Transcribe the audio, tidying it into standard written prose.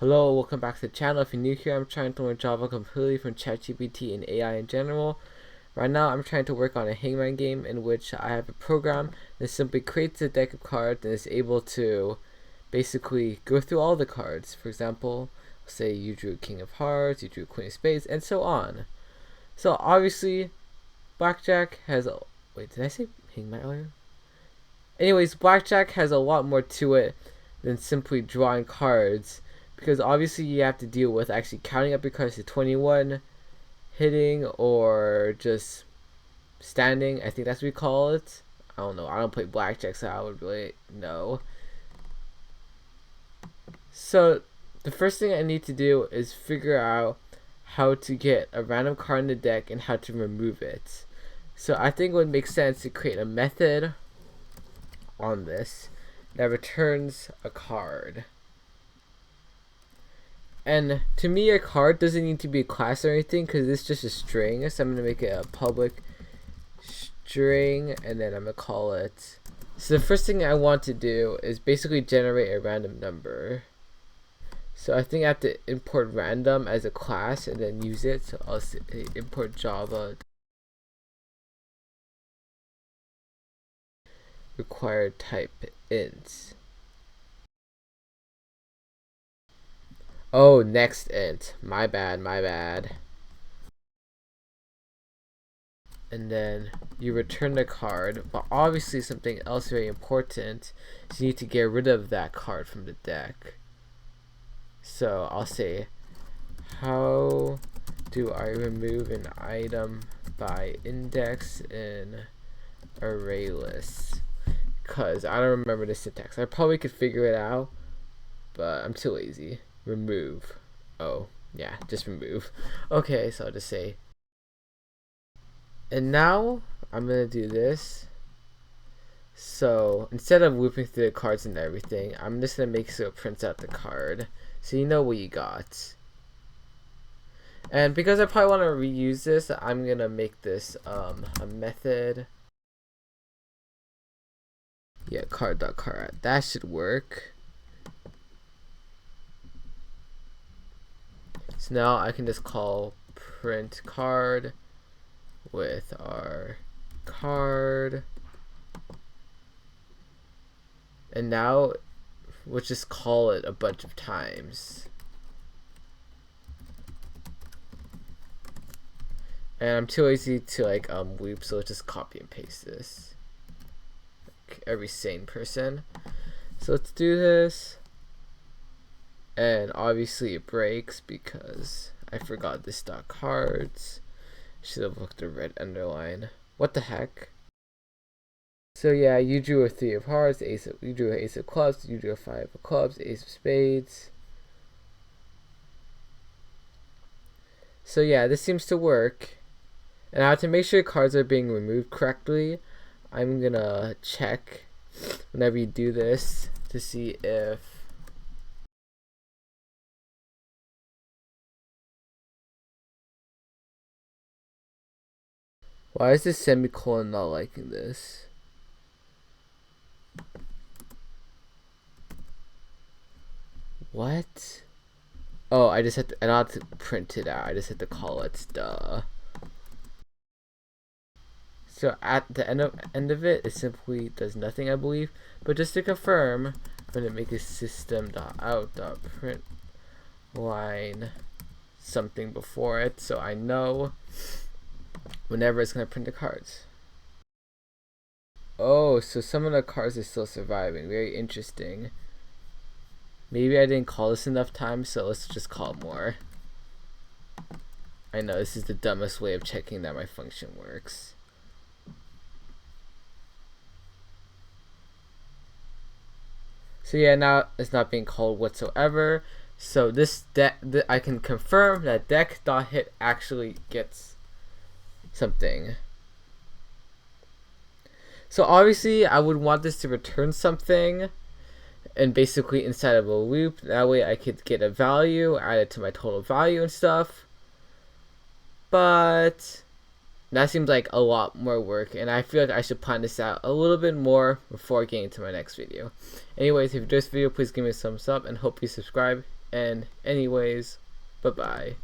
Hello, welcome back to the channel. If you're new here, I'm trying to learn Java completely from ChatGPT and AI in general. Right now, I'm trying to work on a hangman game in which I have a program that simply creates a deck of cards and is able to basically go through all the cards. For example, say you drew King of Hearts, you drew Queen of Spades, and so on. So obviously, blackjack has a... Wait, did I say hangman earlier? Anyways, blackjack has a lot more to it than simply drawing cards, because obviously you have to deal with actually counting up your cards to 21, hitting, or just standing. I think that's what we call it. I don't know. I don't play blackjack, so I would really know. So the first thing I need to do is figure out how to get a random card in the deck and how to remove it. So I think it would make sense to create a method on this that returns a card. And to me, a card doesn't need to be a class or anything, because it's just a string. So I'm going to make it a public string, and then I'm going to call it. So the first thing I want to do is basically generate a random number. So I think I have to import random as a class and then use it. So I'll say import Java required type int. Oh, next int. My bad. And then you return the card, but obviously something else very important is you need to get rid of that card from the deck. So I'll say, how do I remove an item by index in array list? Because I don't remember the syntax. I probably could figure it out, but I'm too lazy. Remove. Oh, yeah, just remove. Okay, so I'll just say, and now I'm gonna do this. So instead of looping through the cards and everything, I'm just gonna make so it prints out the card, so you know what you got. And because I probably want to reuse this, I'm gonna make this a method. Yeah, card.card. That should work. So now I can just call print card with our card, and now we'll just call it a bunch of times. And I'm too lazy to loop, so let's just copy and paste this. Like every sane person. So let's do this. And obviously it breaks because I forgot this dot cards. Should have looked at red underline. What the heck? So yeah, you drew a 3 of hearts, you drew an ace of clubs, you drew a 5 of clubs, ace of spades. So yeah, this seems to work. And now to make sure cards are being removed correctly, I'm gonna check whenever you do this to see if why is this semicolon not liking this? What? Oh, I just had to, I don't have to print it out. I just had to call it. Duh. So at the end of it, it simply does nothing, I believe. But just to confirm, I'm gonna make a system.out.println something before it, so I know whenever it's gonna print the cards. Oh, so some of the cards are still surviving. Very interesting. Maybe I didn't call this enough times, so let's just call more. I know this is the dumbest way of checking that my function works. So yeah, now it's not being called whatsoever. So this deck, I can confirm that deck.hit actually gets something. So obviously I would want this to return something, and basically inside of a loop, that way I could get a value, add it to my total value and stuff. But that seems like a lot more work, and I feel like I should plan this out a little bit more before getting to my next video. Anyways, if you enjoyed this video, please give me a thumbs up and hope you subscribe. And anyways, bye bye.